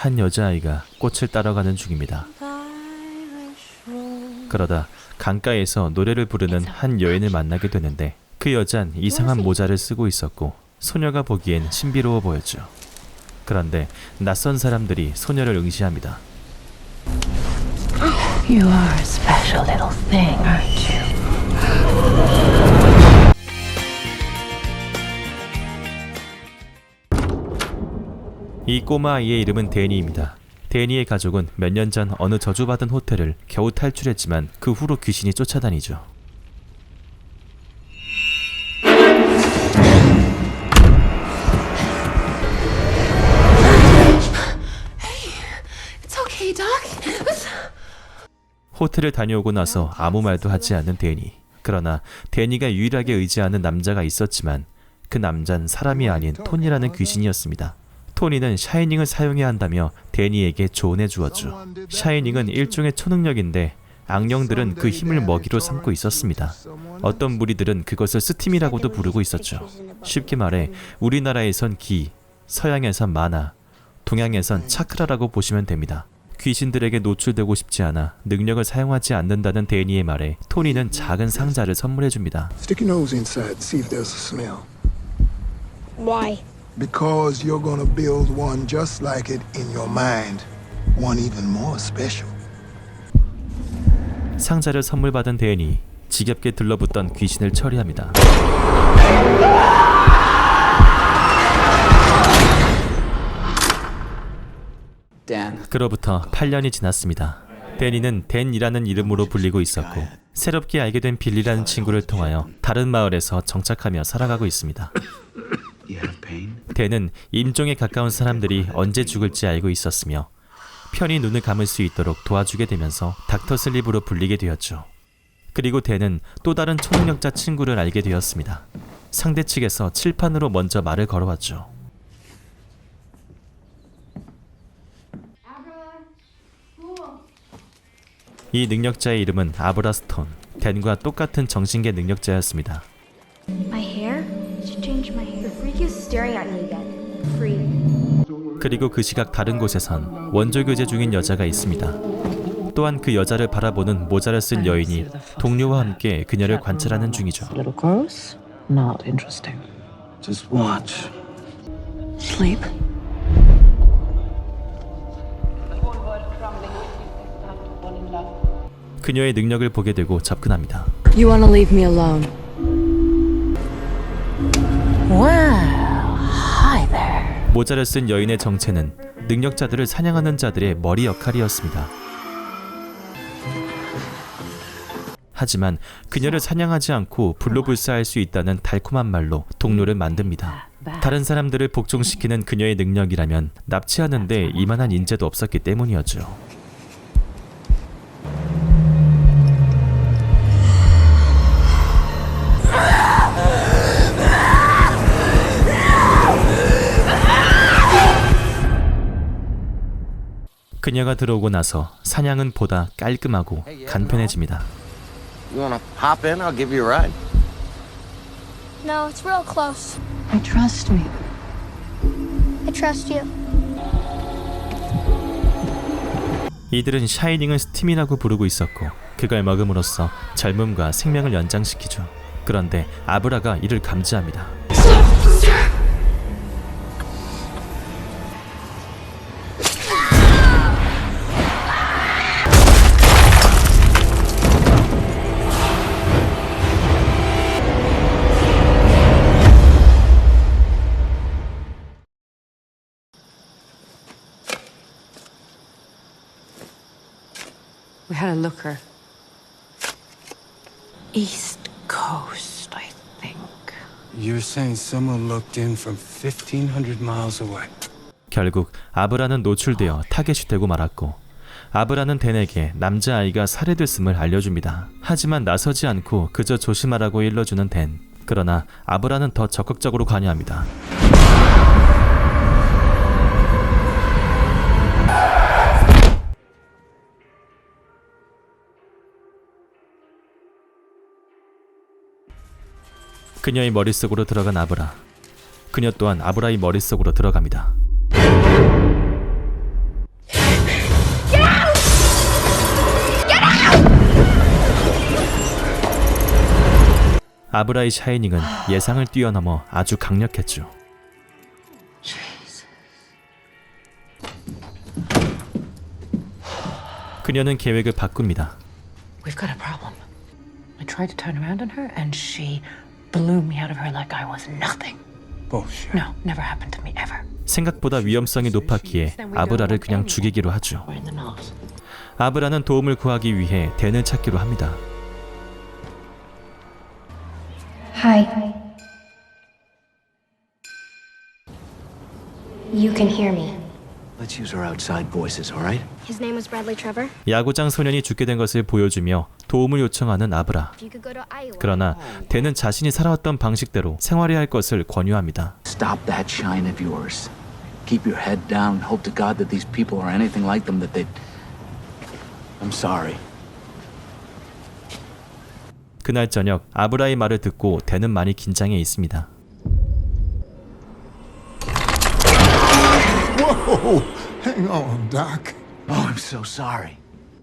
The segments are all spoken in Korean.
한 여자아이가 꽃을 따라가는 중입니다. 그러다 강가에서 노래를 부르는 한 여인을 만나게 되는데 그 여잔 이상한 모자를 쓰고 있었고 소녀가 보기엔 신비로워 보였죠. 그런데 낯선 사람들이 소녀를 응시합니다. You are a special little thing, aren't you? 이 꼬마 아이의 이름은 데니입니다. 데니의 가족은 몇 년 전 어느 저주받은 호텔을 겨우 탈출했지만 그 후로 귀신이 쫓아다니죠. It's okay, Doc. 호텔을 다녀오고 나서 아무 말도 하지 않는 데니. 그러나 데니가 유일하게 의지하는 남자가 있었지만 그 남자는 사람이 아닌 톤이라는 귀신이었습니다. 토니는 샤이닝을 사용해야 한다며 데니에게 조언해 주었죠. 샤이닝은 일종의 초능력인데 악령들은 그 힘을 먹이로 삼고 있었습니다. 어떤 무리들은 그것을 스팀이라고도 부르고 있었죠. 쉽게 말해 우리나라에선 기, 서양에선 마나, 동양에선 차크라라고 보시면 됩니다. 귀신들에게 노출되고 싶지 않아 능력을 사용하지 않는다는 데니의 말에 토니는 작은 상자를 선물해 줍니다. Stick your nose inside and see if there's a smell. Why? Because you're gonna build one just like it in your mind. One even more special. 상자를 선물 받은 데니, 지겹게 들러붙던 귀신을 처리합니다. 그로부터 8년이 지났습니다. 데니는 댄이라는 이름으로 불리고 있었고 새롭게 알게 된 빌리라는 친구를 통하여 다른 마을에서 정착하며 살아가고 있습니다. 댄은 임종에 가까운 사람들이 언제 죽을지 알고 있었으며 편히 눈을 감을 수 있도록 도와주게 되면서 닥터 슬립으로 불리게 되었죠. 그리고 댄은 또 다른 초능력자 친구를 알게 되었습니다. 상대 측에서 칠판으로 먼저 말을 걸어왔죠. 이 능력자의 이름은 아브라 스톤. 댄과 똑같은 정신계 능력자였습니다. My hair? Should change my hair. The freak is staring at me again. Freak. 그리고 그 시각 다른 곳에선 원조 교제 중인 여자가 있습니다. 또한 그 여자를 바라보는 모자를 쓴 여인이 동료와 함께 그녀를 관찰하는 중이죠. Little gross, not interesting. Just watch. Sleep. 그녀의 능력을 보게 되고 접근합니다. You want to leave me alone? Well, hi there. 모자를 쓴 여인의 정체는 능력자들을 사냥하는 자들의 머리 역할이었습니다. 하지만 그녀를 사냥하지 않고 불로불사할 수 있다는 달콤한 말로 동료를 만듭니다. 다른 사람들을 복종시키는 그녀의 능력이라면 납치하는데 이만한 인재도 없었기 때문이었죠. 그녀가 들어오고 나서 사냥은 보다 깔끔하고 간편해집니다. You wanna hop in? I'll give you a ride. No, it's real close. I trust me. I trust you. 이들은 샤이닝을 스팀이라고 부르고 있었고 그걸 먹음으로써 젊음과 생명을 연장시키죠. 그런데 아브라가 이를 감지합니다. We had a looker. East Coast, I think. You're saying someone looked in from 1,500 miles away. 결국 아브라는 노출되어 타겟이 되고 말았고 아브라는 댄에게 남자아이가 살해됐음을 알려줍니다. 하지만 나서지 않고 그저 조심하라고 일러주는 댄. 그러나 아브라는 더 적극적으로 관여합니다. 그녀의 머릿속으로 들어간 아브라. 그녀 또한 아브라의 머릿속으로 들어갑니다. 아브라의 샤이닝은 예상을 뛰어넘어 아주 강력했죠. 그녀는 계획을 바꿉니다. We've got a problem. I tried to turn around on her, and she blew me out of her like I was nothing. Bullshit. No, never happened to me ever. 생각보다 위험성이 높았기에 아브라를 그냥 죽이기로 하죠. Or in the nose. 아브라는 도움을 구하기 위해 댄을 찾기로 합니다. Hi. You can hear me. Let's use our outside voices, all right? His name was Bradley Trevor. 야구장 소년이 죽게 된 것을 보여주며 도움을 요청하는 아브라. If you could go to Iowa. 그러나 댄은 자신이 살아왔던 방식대로 생활해야 할 것을 권유합니다. Stop that shine of yours. Keep your head down and hope to God that these people are anything like them that they'd... I'm sorry. 그날 저녁 아브라의 말을 듣고 댄은 많이 긴장해 있습니다. Whoa! Hang on, Doc. Oh, I'm so sorry.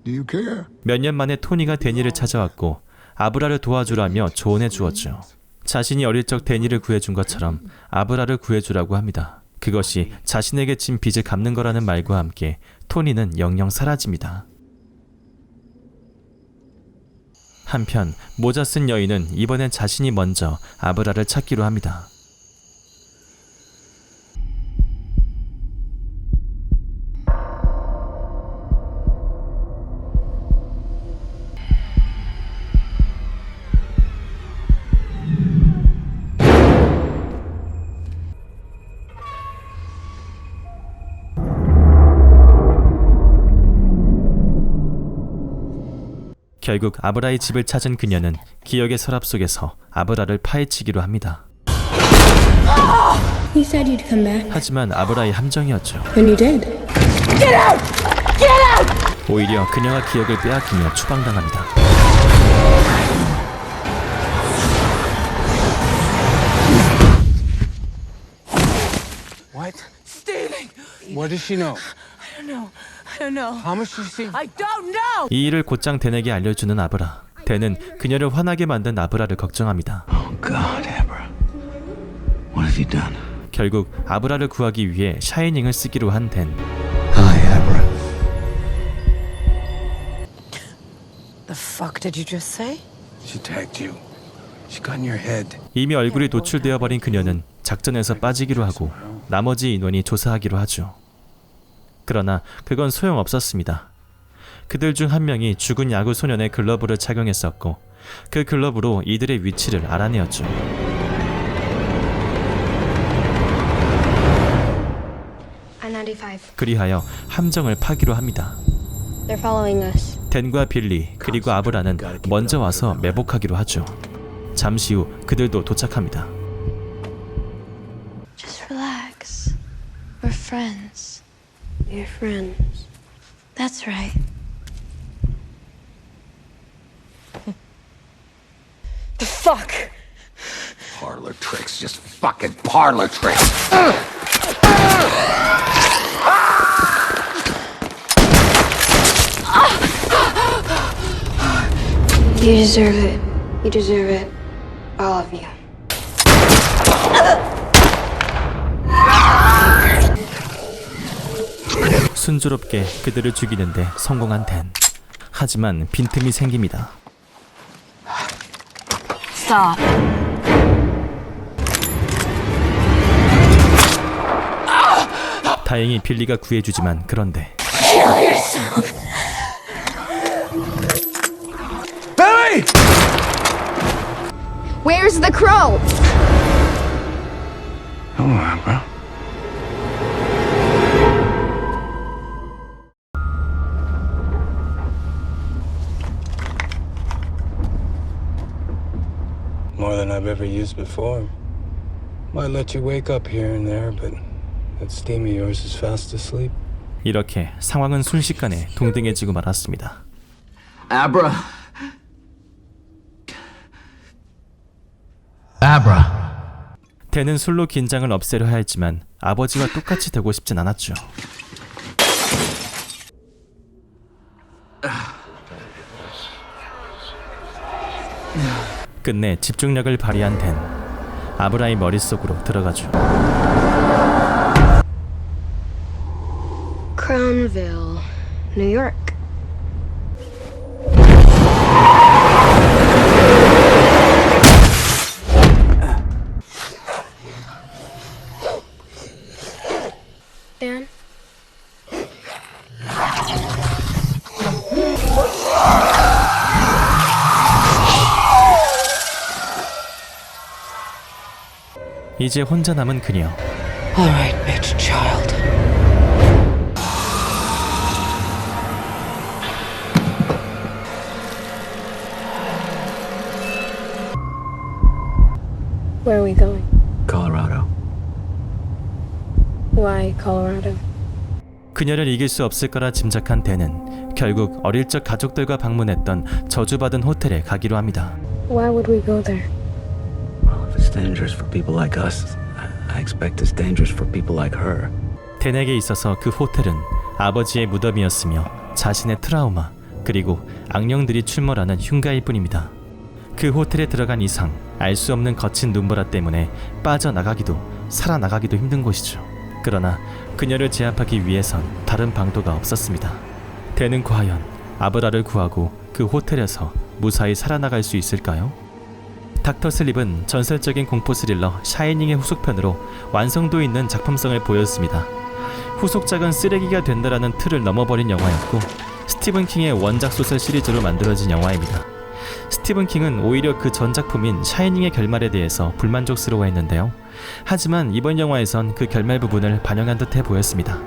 Do you care? 몇 년 만에 토니가 데니를 찾아왔고 아브라를 도와주라며 조언해 주었죠. 자신이 어릴 적 데니를 구해준 것처럼 아브라를 구해주라고 합니다. 그것이 자신에게 진 빚을 갚는 거라는 말과 함께 토니는 영영 사라집니다. 한편 모자 쓴 여인은 이번엔 자신이 먼저 아브라를 찾기로 합니다. 결국 아브라의 집을 찾은 그녀는 기억의 서랍 속에서 아브라를 파헤치기로 합니다. You said you'd come back, 하지만 아브라의 함정이었죠. and you did. 오히려 그녀가 기억을 빼앗기며 추방당합니다. What? Stealing! What does she know? I don't know. How much did she steal? I don't know! 이 일을 곧장 댄에게 알려주는 아브라. 댄은 그녀를 화나게 만든 아브라를 걱정합니다. Oh, God, Abra. What have you done? 결국 아브라를 구하기 위해 샤이닝을 쓰기로 한 댄. Hi, Abra. The fuck did you just say? She tagged you. She got in your head. 이미 얼굴이 노출되어 버린 그녀는 작전에서 빠지기로 하고 나머지 인원이 조사하기로 하죠. 그러나 그건 소용없었습니다. 그들 중 한 명이 죽은 야구 소년의 글러브를 착용했었고 그 글러브로 이들의 위치를 알아내었죠. I-95. 그리하여 함정을 파기로 합니다. They're following us. 댄과 빌리 그리고 아브라는 먼저 와서 매복하기로 하죠. 잠시 후 그들도 도착합니다. Just relax. We're friends. We're friends. That's right. The fuck? Parlor tricks, just fucking parlor tricks. You deserve it. You deserve it. All of you. 순조롭게 그들을 죽이는데 성공한 댄. 하지만 빈틈이 생깁니다. Stop. 다행히 빌리가 구해주지만 그런데 Billy! Where's the crow? Hello, Abra. More than I've ever used before. Might let you wake up here and there, but that steam of yours is fast asleep. 이렇게 상황은 순식간에 동등해지고 말았습니다. Abra. Abra. 댄은 술로 긴장을 없애려 하였지만 아버지와 똑같이 되고 싶진 않았죠. 끝내 집중력을 발휘한 댄. 아브라의 머릿속으로 들어가죠. Crownville, New York. Dan? 이제 혼자 남은 그녀. All right, bitch, child. Where are we going? Colorado. Why Colorado? 그녀를 이길 수 없을 거라 짐작한 댄은 결국 어릴 적 가족들과 방문했던 저주받은 호텔에 가기로 합니다. Why would we go there? Well, if it's dangerous for people like us, I expect it's dangerous for people like her. 댄에게 있어서 그 호텔은 아버지의 무덤이었으며 자신의 트라우마 그리고 악령들이 출몰하는 흉가일 뿐입니다. 그 호텔에 들어간 이상 알 수 없는 거친 눈보라 때문에 빠져나가기도 살아나가기도 힘든 곳이죠. 그러나 그녀를 제압하기 위해선 다른 방도가 없었습니다. 댄은 과연 아브라를 구하고 그 호텔에서 무사히 살아나갈 수 있을까요? 닥터 슬립은 전설적인 공포 스릴러 샤이닝의 후속편으로 완성도 있는 작품성을 보였습니다. 후속작은 쓰레기가 된다라는 틀을 넘어버린 영화였고 스티븐 킹의 원작 소설 시리즈로 만들어진 영화입니다. 스티븐 킹은 오히려 그 전 작품인 샤이닝의 결말에 대해서 불만족스러워했는데요. 하지만 이번 영화에선 그 결말 부분을 반영한 듯해 보였습니다.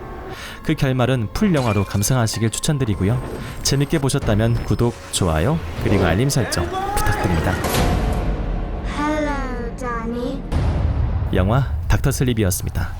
그 결말은 풀 영화로 감상하시길 추천드리고요. 재밌게 보셨다면 구독, 좋아요, 그리고 알림 설정 부탁드립니다. Hello, Donnie. 영화 닥터 슬립이었습니다.